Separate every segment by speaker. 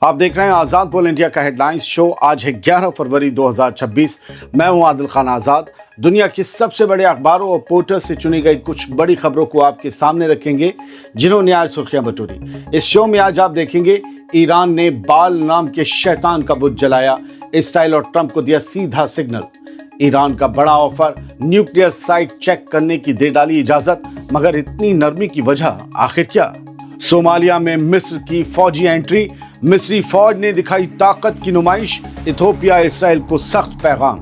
Speaker 1: आप देख रहे हैं आज़ाद बोल इंडिया का हेडलाइंस शो। आज है 11 फरवरी 2026। मैं हूं आदिल खान आज़ाद। दुनिया के सबसे बड़े अखबारों और पोर्टल से चुनी गई कुछ बड़ी खबरों को आपके सामने रखेंगे, जिन्होंने आज सुर्खियां बटोरी। इस शो में आज आप देखेंगे ईरान ने बाल नाम के शैतान का बुत जलाया, इसराइल और ट्रंप को दिया सीधा सिग्नल। ईरान का बड़ा ऑफर, न्यूक्लियर साइट चेक करने की दे डाली इजाजत, मगर इतनी नरमी की वजह आखिर क्या? सोमालिया में मिस्र की फौजी एंट्री, मिस्री फौज ने दिखाई ताकत की नुमाइश, इथोपिया इसराइल को सख्त पैगाम।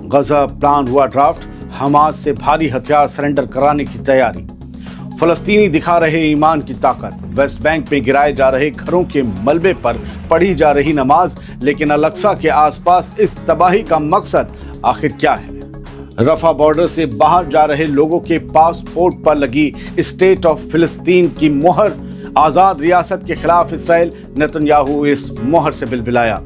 Speaker 1: गजा प्लान हुआ ड्राफ्ट, हमास से भारी हथियार सरेंडर कराने की तैयारी। फलस्तीनी दिखा रहे ईमान की ताकत, वेस्ट बैंक में गिराए जा रहे घरों के मलबे पर पढ़ी जा रही नमाज। लेकिन अल-अक्सा के आसपास इस तबाही का मकसद आखिर क्या है? रफा बॉर्डर से बाहर जा रहे लोगों के पासपोर्ट पर लगी स्टेट ऑफ फिलिस्तीन की मोहर, आजाद रियासत के खिलाफ इसराइल, नेतन्याहू इस मोहर से बिलबिलाया।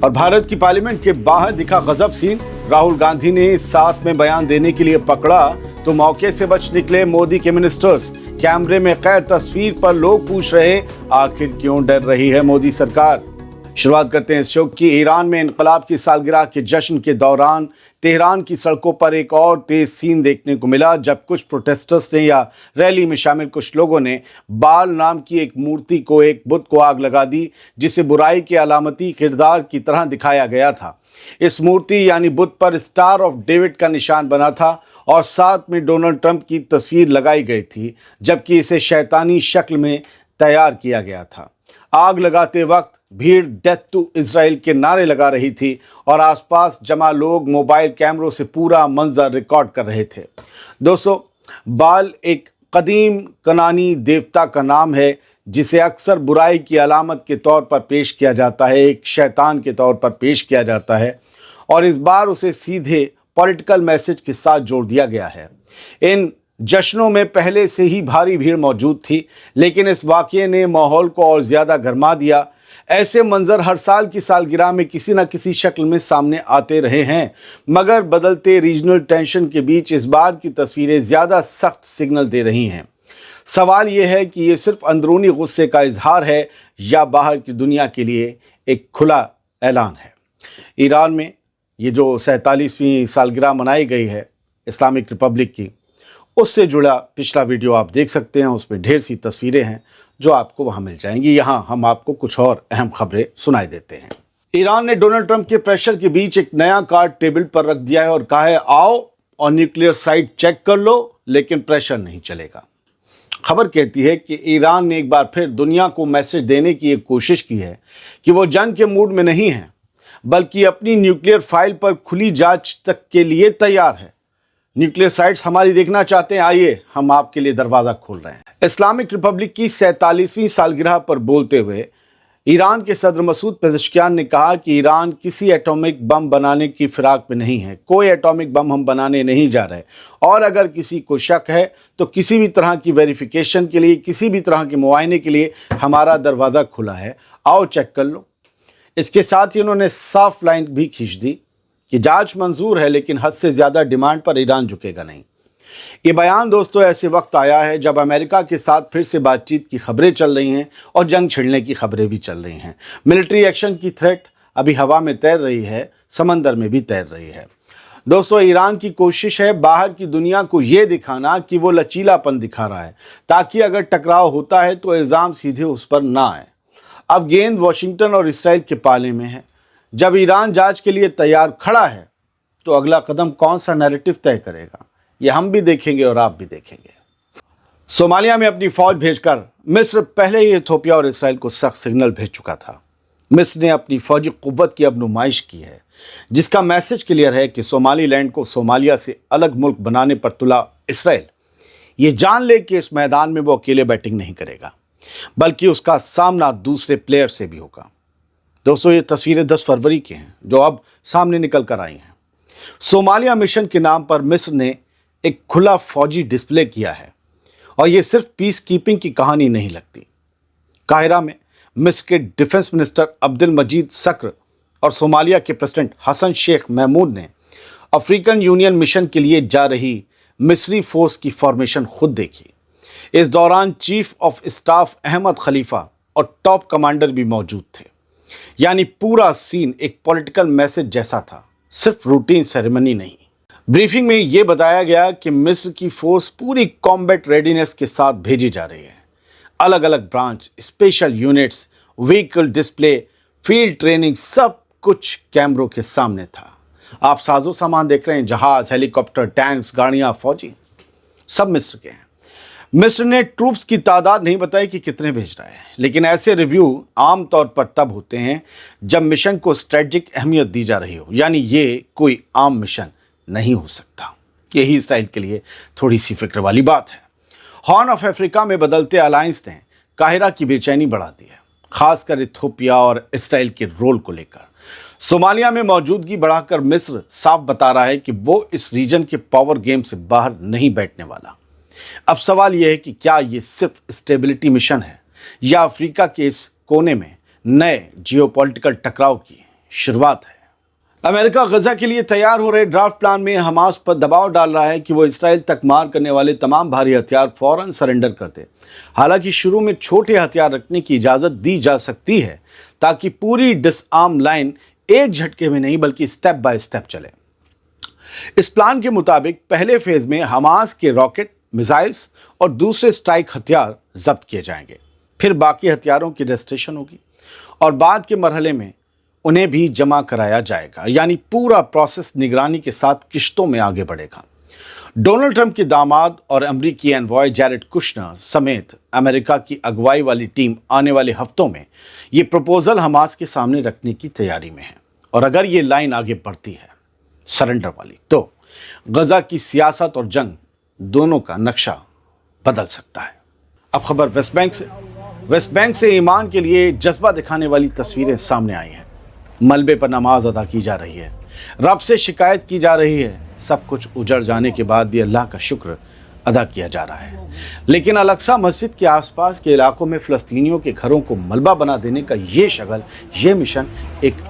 Speaker 1: और भारत की पार्लियामेंट के बाहर दिखा गजब सीन, राहुल गांधी ने साथ में बयान देने के लिए पकड़ा तो मौके से बच निकले मोदी के मिनिस्टर्स। कैमरे में कैद तस्वीर पर लोग पूछ रहे, आखिर क्यों डर रही है मोदी सरकार? शुरुआत करते हैं इस शो की। ईरान में इनकलाब की सालगिरह के जश्न के दौरान तेहरान की सड़कों पर एक और तेज सीन देखने को मिला, जब कुछ प्रोटेस्टर्स ने या रैली में शामिल कुछ लोगों ने बाल नाम की एक मूर्ति को, एक बुत को आग लगा दी, जिसे बुराई के अलामती किरदार की तरह दिखाया गया था। इस मूर्ति यानी बुत पर स्टार ऑफ डेविड का निशान बना था और साथ में डोनाल्ड ट्रंप की तस्वीर लगाई गई थी, जबकि इसे शैतानी शक्ल में तैयार किया गया था। आग लगाते वक्त भीड़ डेथ टू इजराइल के नारे लगा रही थी और आसपास जमा लोग मोबाइल कैमरों से पूरा मंजर रिकॉर्ड कर रहे थे। दोस्तों, बाल एक कदीम कनानी देवता का नाम है, जिसे अक्सर बुराई की अलामत के तौर पर पेश किया जाता है, एक शैतान के तौर पर पेश किया जाता है, और इस बार उसे सीधे पॉलिटिकल मैसेज के साथ जोड़ दिया गया है। इन जश्नों में पहले से ही भारी भीड़ मौजूद थी, लेकिन इस वाक़ये ने माहौल को और ज़्यादा गरमा दिया। ऐसे मंजर हर साल की सालगिरह में किसी न किसी शक्ल में सामने आते रहे हैं, मगर बदलते रीजनल टेंशन के बीच इस बार की तस्वीरें ज़्यादा सख्त सिग्नल दे रही हैं। सवाल यह है कि ये सिर्फ अंदरूनी गुस्से का इजहार है या बाहर की दुनिया के लिए एक खुला ऐलान है। ईरान में ये जो 47वीं सालगिरह मनाई गई है इस्लामिक रिपब्लिक की, उससे जुड़ा पिछला वीडियो आप देख सकते हैं। उसमें ढेर सी तस्वीरें हैं जो आपको वहां मिल जाएंगी। यहां हम आपको कुछ और अहम खबरें सुनाई देते हैं। ईरान ने डोनाल्ड ट्रंप के प्रेशर के बीच एक नया कार्ड टेबल पर रख दिया है और कहा है, आओ और न्यूक्लियर साइट चेक कर लो, लेकिन प्रेशर नहीं चलेगा। खबर कहती है कि ईरान ने एक बार फिर दुनिया को मैसेज देने की एक कोशिश की है कि वो जंग के मूड में नहीं है, बल्कि अपनी न्यूक्लियर फाइल पर खुली जांच तक के लिए तैयार है। न्यूक्लियर साइट्स हमारी देखना चाहते हैं, आइए हम आपके लिए दरवाजा खोल रहे हैं। इस्लामिक रिपब्लिक की 47वीं सालगिरह पर बोलते हुए ईरान के सदर मसूद पेज़ेश्कियान ने कहा कि ईरान किसी एटॉमिक बम बनाने की फिराक में नहीं है, कोई एटॉमिक बम हम बनाने नहीं जा रहे, और अगर किसी को शक है तो किसी भी तरह की वेरिफिकेशन के लिए, किसी भी तरह के मुआयने के लिए हमारा दरवाज़ा खुला है, आओ चेक कर लो। इसके साथ ही उन्होंने साफ लाइन भी खींच दी कि जांच मंजूर है, लेकिन हद से ज़्यादा डिमांड पर ईरान झुकेगा नहीं। ये बयान दोस्तों ऐसे वक्त आया है जब अमेरिका के साथ फिर से बातचीत की खबरें चल रही हैं और जंग छिड़ने की खबरें भी चल रही हैं। मिलिट्री एक्शन की थ्रेट अभी हवा में तैर रही है, समंदर में भी तैर रही है। दोस्तों, ईरान की कोशिश है बाहर की दुनिया को ये दिखाना कि वो लचीलापन दिखा रहा है, ताकि अगर टकराव होता है तो इल्ज़ाम सीधे उस पर ना आए। अब गेंद वॉशिंगटन और इसराइल के पाले में है। जब ईरान जांच के लिए तैयार खड़ा है तो अगला कदम कौन सा नैरेटिव तय करेगा, ये हम भी देखेंगे और आप भी देखेंगे। सोमालिया में अपनी फौज भेजकर मिस्र पहले ही इथोपिया और इसराइल को सख्त सिग्नल भेज चुका था। मिस्र ने अपनी फौजी कुव्वत की अब नुमाइश की है, जिसका मैसेज क्लियर है कि सोमालीलैंड को सोमालिया से अलग मुल्क बनाने पर तुला इसराइल ये जान ले कि इस मैदान में वो अकेले बैटिंग नहीं करेगा, बल्कि उसका सामना दूसरे प्लेयर से भी होगा। दोस्तों, ये तस्वीरें 10 फरवरी की हैं जो अब सामने निकल कर आई हैं। सोमालिया मिशन के नाम पर मिस्र ने एक खुला फौजी डिस्प्ले किया है, और ये सिर्फ पीस कीपिंग की कहानी नहीं लगती। काहिरा में मिस्र के डिफेंस मिनिस्टर अब्दुल मजीद सक्र और सोमालिया के प्रेसिडेंट हसन शेख महमूद ने अफ्रीकन यूनियन मिशन के लिए जा रही मिस्री फोर्स की फॉर्मेशन खुद देखी। इस दौरान चीफ ऑफ स्टाफ अहमद खलीफा और टॉप कमांडर भी मौजूद थे। यानी पूरा सीन एक पॉलिटिकल मैसेज जैसा था, सिर्फ रूटीन सेरेमनी नहीं। ब्रीफिंग में यह बताया गया कि मिस्र की फोर्स पूरी कॉम्बैट रेडीनेस के साथ भेजी जा रही है। अलग अलग branch, special units, vehicle display, field training, सब कुछ कैमरों के सामने था। आप साजो सामान देख रहे हैं, जहाज, हेलीकॉप्टर, टैंक्स, गाड़ियां, फौजी, सब मिस्र के हैं। मिस्र ने ट्रूप्स की तादाद नहीं बताई कि कितने भेज रहा है, लेकिन ऐसे रिव्यू आमतौर पर तब होते हैं जब मिशन को स्ट्रेटेजिक अहमियत दी जा रही हो, यानी ये कोई आम मिशन नहीं हो सकता। यही इसराइल के लिए थोड़ी सी फिक्र वाली बात है। हॉर्न ऑफ अफ्रीका में बदलते अलायंस ने काहिरा की बेचैनी बढ़ा दी है, खासकर इथियोपिया और इसराइल के रोल को लेकर। सोमालिया में मौजूदगी बढ़ाकर मिस्र साफ बता रहा है कि वो इस रीजन के पावर गेम से बाहर नहीं बैठने वाला। अब सवाल यह है कि क्या ये सिर्फ स्टेबिलिटी मिशन है या अफ्रीका के इस कोने में नए जियोपॉलिटिकल टकराव की शुरुआत है। अमेरिका गजा के लिए तैयार हो रहे ड्राफ्ट प्लान में हमास पर दबाव डाल रहा है कि वो इसराइल तक मार करने वाले तमाम भारी हथियार फौरन सरेंडर कर दे। हालांकि शुरू में छोटे हथियार रखने की इजाजत दी जा सकती है ताकि पूरी डिसआर्म लाइन एक झटके में नहीं बल्कि स्टेप बाय स्टेप चले। इस प्लान के मुताबिक पहले फेज में हमास के रॉकेट, मिसाइल्स और दूसरे स्ट्राइक हथियार जब्त किए जाएंगे। फिर बाकी हथियारों की रजिस्ट्रेशन होगी और बाद के मरहले में उन्हें भी जमा कराया जाएगा, यानी पूरा प्रोसेस निगरानी के साथ किश्तों में आगे बढ़ेगा। डोनाल्ड ट्रंप के दामाद और अमरीकी एनवॉय जैरेड कुशनर समेत अमेरिका की अगुवाई वाली टीम आने वाले हफ्तों में ये प्रपोजल हमास के सामने रखने की तैयारी में है। और अगर ये लाइन आगे बढ़ती है सरेंडर वाली, तो गजा की सियासत और जंग दोनों का नक्शा बदल सकता है। अब खबर वेस्ट बैंक से ईमान के लिए जज्बा दिखाने वाली तस्वीरें सामने आई हैं। मलबे पर नमाज अदा की जा रही है, रब से शिकायत की जा रही है। सब कुछ उजड़ जाने के बाद भी अल्लाह का शुक्र अदा किया जा रहा है। लेकिन अल-अक्सा मस्जिद के आसपास के इलाकों में फ़लस्तीनियों के घरों को मलबा बना देने का ये शगल, ये मिशन एक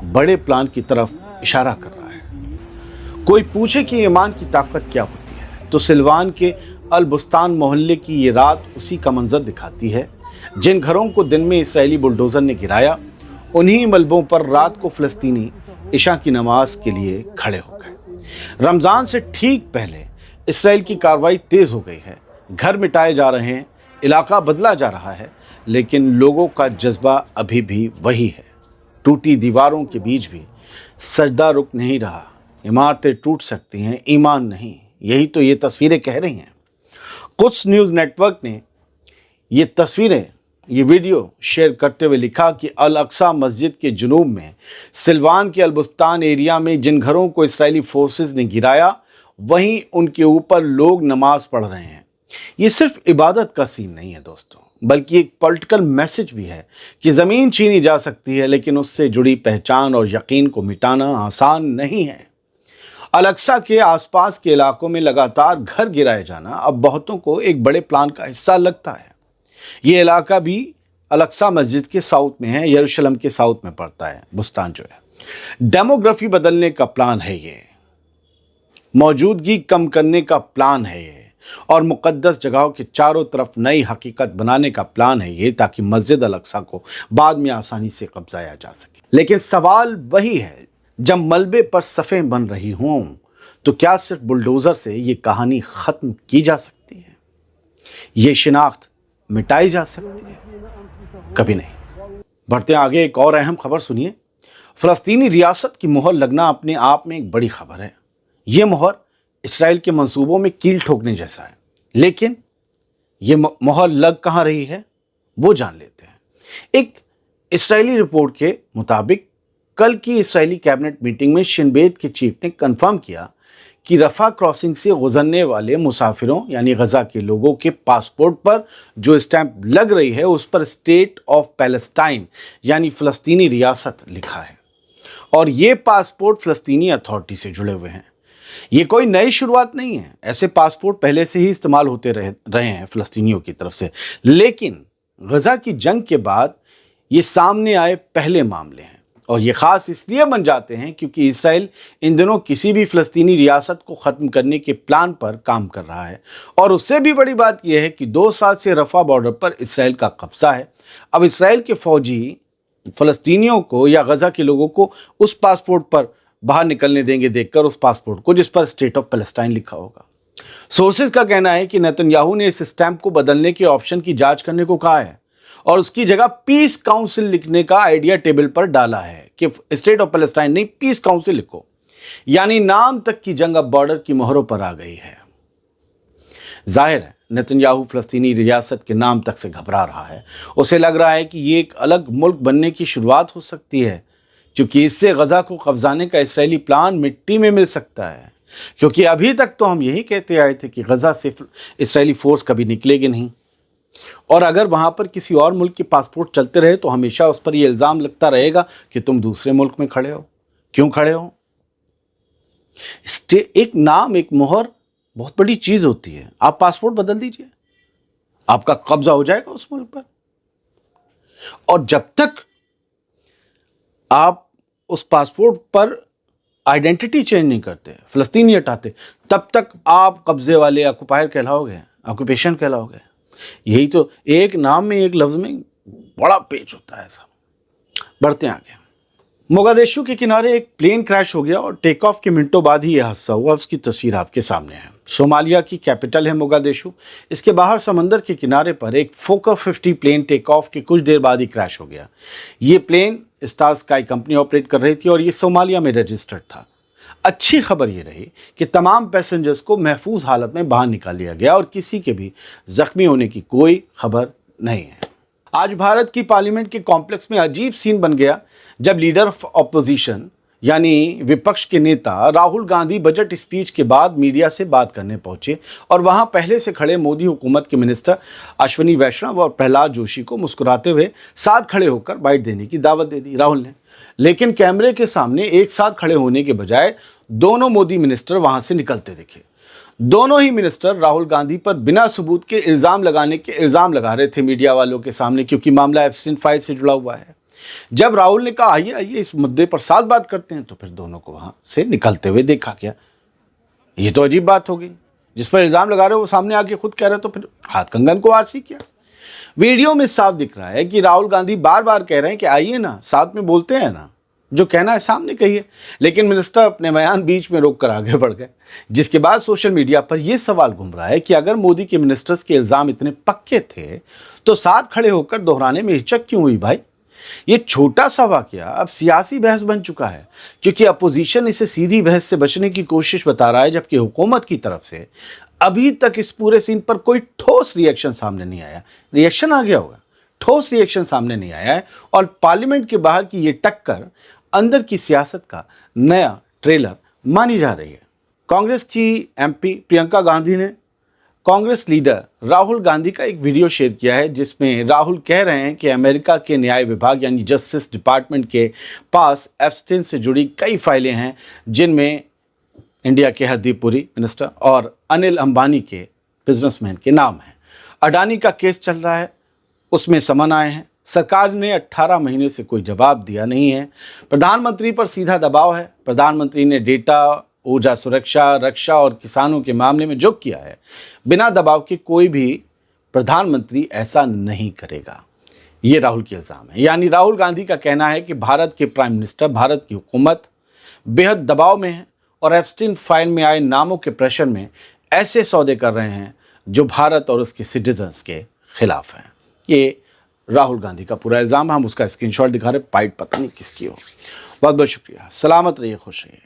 Speaker 1: बड़े प्लान की तरफ इशारा कर रहा है। कोई पूछे कि ईमान की ताकत क्या होती है, तो सिलवान के अल-बुस्तान मोहल्ले की ये रात उसी का मंजर दिखाती है। जिन घरों को दिन में इसराइली बुलडोज़र ने गिराया, उन्हीं मलबों पर रात को फ़लस्तीनी इशा की नमाज के लिए खड़े हो गए। रमज़ान से ठीक पहले इसराइल की कार्रवाई तेज़ हो गई है। घर मिटाए जा रहे हैं, इलाका बदला जा रहा है, लेकिन लोगों का जज्बा अभी भी वही है। टूटी दीवारों के बीच भी सजदा रुक नहीं रहा। इमारतें टूट सकती हैं, ईमान नहीं। यही तो ये तस्वीरें कह रही हैं। कुछ न्यूज़ नेटवर्क ने ये वीडियो शेयर करते हुए लिखा कि अल-अक्सा मस्जिद के जुनूब में सिलवान के अल-बुस्तान एरिया में जिन घरों को इस्राएली फोर्सेस ने गिराया, वहीं उनके ऊपर लोग नमाज पढ़ रहे हैं। ये सिर्फ इबादत का सीन नहीं है दोस्तों, बल्कि एक पॉलिटिकल मैसेज भी है कि ज़मीन छीनी जा सकती है, लेकिन उससे जुड़ी पहचान और यकीन को मिटाना आसान नहीं है। अल-अक्सा के आसपास के इलाकों में लगातार घर गिराए जाना अब बहुतों को एक बड़े प्लान का हिस्सा लगता है। ये इलाका भी अल-अक्सा मस्जिद के साउथ में है, यरूशलेम के साउथ में पड़ता है बुस्तान जो है। डेमोग्राफी बदलने का प्लान है ये, मौजूदगी कम करने का प्लान है ये, और मुक़द्दस जगहों के चारों तरफ नई हकीकत बनाने का प्लान है ये, ताकि मस्जिद अल-अक्सा को बाद में आसानी से कब्जाया जा सके। लेकिन सवाल वही है, जब मलबे पर सफ़ें बन रही हों, तो क्या सिर्फ बुलडोज़र से ये कहानी ख़त्म की जा सकती है? ये शिनाख्त मिटाई जा सकती है? कभी नहीं। बढ़ते आगे, एक और अहम खबर सुनिए। फ़लस्तीनी रियासत की मोहर लगना अपने आप में एक बड़ी खबर है। ये मोहर इसराइल के मंसूबों में कील ठोकने जैसा है। लेकिन ये मोहर लग कहाँ रही है, वो जान लेते हैं। एक इसराइली रिपोर्ट के मुताबिक कल की इसराइली कैबिनेट मीटिंग में शिन बेत के चीफ ने कंफर्म किया कि रफ़ा क्रॉसिंग से गुजरने वाले मुसाफिरों यानी गजा के लोगों के पासपोर्ट पर जो स्टैंप लग रही है, उस पर स्टेट ऑफ पैलेस्टाइन यानी फ़लस्तीनी रियासत लिखा है, और ये पासपोर्ट फ़लस्तीनी अथॉरिटी से जुड़े हुए हैं। ये कोई नई शुरुआत नहीं है, ऐसे पासपोर्ट पहले से ही इस्तेमाल होते रहे हैं फ़लस्तीनियों की तरफ से। लेकिन गजा की जंग के बाद ये सामने आए पहले मामले हैं, और ये ख़ास इसलिए बन जाते हैं क्योंकि इसराइल इन दिनों किसी भी फ़लस्तीनी रियासत को ख़त्म करने के प्लान पर काम कर रहा है। और उससे भी बड़ी बात यह है कि 2 साल से रफ़ा बॉर्डर पर इसराइल का कब्ज़ा है। अब इसराइल के फ़ौजी फ़लस्तीनियों को या गज़ा के लोगों को उस पासपोर्ट पर बाहर निकलने देंगे देखकर, उस पासपोर्ट को जिस पर स्टेट ऑफ पैलेस्टाइन लिखा होगा। सोर्सेज का कहना है कि नेतन्याहू ने इस स्टैंप को बदलने के ऑप्शन की जांच करने को कहा है और उसकी जगह पीस काउंसिल लिखने का आइडिया टेबल पर डाला है कि स्टेट ऑफ पैलेस्टाइन नहीं, पीस काउंसिल लिखो। यानी नाम तक की जंग अब बॉर्डर की मोहरों पर आ गई है। जाहिर है नेतन्याहू फ़लस्तीनी रियासत के नाम तक से घबरा रहा है। उसे लग रहा है कि ये एक अलग मुल्क बनने की शुरुआत हो सकती है, क्योंकि इससे गज़ा को कब्जाने का इस्राएली प्लान मिट्टी में मिल सकता है। क्योंकि अभी तक तो हम यही कहते आए थे कि गज़ा से इस्राएली फोर्स कभी निकलेगी नहीं, और अगर वहाँ पर किसी और मुल्क के पासपोर्ट चलते रहे तो हमेशा उस पर यह इल्ज़ाम लगता रहेगा कि तुम दूसरे मुल्क में खड़े हो। क्यों खड़े हो? एक नाम, एक मोहर बहुत बड़ी चीज होती है। आप पासपोर्ट बदल दीजिए, आपका कब्जा हो जाएगा उस मुल्क पर। और जब तक आप उस पासपोर्ट पर आइडेंटिटी चेंज नहीं करते, फ़लस्तीनी हटाते, तब तक आप कब्जे वाले ऑक्युपायर कहलाओगे, ऑक्यूपेशन कहलाओगे। यही तो, एक नाम में, एक लफ्ज में बड़ा पेच होता है सब। बढ़ते हैं आगे। मोगादिशु के किनारे एक प्लेन क्रैश हो गया और टेक ऑफ के मिनटों बाद ही यह हादसा हुआ। उसकी तस्वीर आपके सामने है। सोमालिया की कैपिटल है मोगादिशु। इसके बाहर समंदर के किनारे पर एक फोकर 50 प्लेन टेक ऑफ के कुछ देर बाद ही क्रैश हो गया। ये plane Star Sky company operate कर रही थी और ये सोमालिया में रजिस्टर्ड था। अच्छी खबर ये रही कि तमाम पैसेंजर्स को महफूज हालत में बाहर निकाल लिया गया और किसी के भी जख्मी होने की कोई खबर नहीं है। आज भारत की पार्लियामेंट के कॉम्प्लेक्स में अजीब सीन बन गया जब लीडर ऑफ ऑपोजिशन यानी विपक्ष के नेता राहुल गांधी बजट स्पीच के बाद मीडिया से बात करने पहुंचे और वहां पहले से खड़े मोदी हुकूमत के मिनिस्टर अश्विनी वैष्णव और प्रहलाद जोशी को मुस्कुराते हुए साथ खड़े होकर बाइट देने की दावत दे दी राहुल ने। लेकिन कैमरे के सामने एक साथ खड़े होने के बजाय दोनों मोदी मिनिस्टर वहां से निकलते दिखे। दोनों ही मिनिस्टर राहुल गांधी पर बिना सबूत के इल्जाम लगा रहे थे मीडिया वालों के सामने, क्योंकि मामला एप्स्टीन फाइल से जुड़ा हुआ है। जब राहुल ने कहा आइए आइए इस मुद्दे पर साथ बात करते हैं, तो फिर दोनों को वहां से निकलते हुए देखा गया। ये तो अजीब बात हो गई। जिस पर इल्जाम लगा रहे हो वो सामने आके खुद कह रहे, तो फिर हाथ कंगन को आरसी किया। वीडियो में साफ दिख रहा है कि राहुल गांधी बार बार कह रहे हैं कि आइए ना, साथ में बोलते हैं ना, जो कहना है सामने कहिए। लेकिन मिनिस्टर अपने बयान बीच में रोककर आगे बढ़ गए, जिसके बाद सोशल मीडिया पर यह सवाल घूम रहा है कि अगर मोदी के मिनिस्टर्स के इल्जाम इतने पक्के थे तो साथ खड़े होकर दोहराने में हिचक क्यों हुई भाई? ये छोटा सा वाकया अब सियासी बहस बन चुका है, क्योंकि अपोजिशन इसे सीधी बहस से बचने की कोशिश बता रहा है, जबकि हुकूमत की तरफ से अभी तक इस पूरे सीन पर कोई ठोस रिएक्शन सामने नहीं आया। रिएक्शन आ गया होगा, ठोस रिएक्शन सामने नहीं आया है। और पार्लियामेंट के बाहर की ये टक्कर अंदर की सियासत का नया ट्रेलर मानी जा रही है। कांग्रेस की एमपी प्रियंका गांधी ने कांग्रेस लीडर राहुल गांधी का एक वीडियो शेयर किया है, जिसमें राहुल कह रहे हैं कि अमेरिका के न्याय विभाग यानी जस्टिस डिपार्टमेंट के पास एप्स्टीन से जुड़ी कई फाइलें हैं, जिनमें इंडिया के हरदीप पुरी मिनिस्टर और अनिल अंबानी के बिजनेसमैन के नाम हैं। अडानी का केस चल रहा है, उसमें समन आए हैं। सरकार ने 18 महीने से कोई जवाब दिया नहीं है। प्रधानमंत्री पर सीधा दबाव है। प्रधानमंत्री ने डेटा, ऊर्जा सुरक्षा, रक्षा और किसानों के मामले में जो किया है, बिना दबाव के कोई भी प्रधानमंत्री ऐसा नहीं करेगा। ये राहुल के इल्जाम है। यानी राहुल गांधी का कहना है कि भारत के प्राइम मिनिस्टर, भारत की हुकूमत बेहद दबाव में है और एप्स्टीन फाइल में आए नामों के प्रेशर में ऐसे सौदे कर रहे हैं जो भारत और उसके सिटीजन्स के खिलाफ हैं। ये राहुल गांधी का पूरा इल्जाम है। हम उसका स्क्रीनशॉट दिखा रहे, बाइट पता नहीं किसकी हो। बहुत बहुत शुक्रिया। सलामत रहिए, खुश रहिए।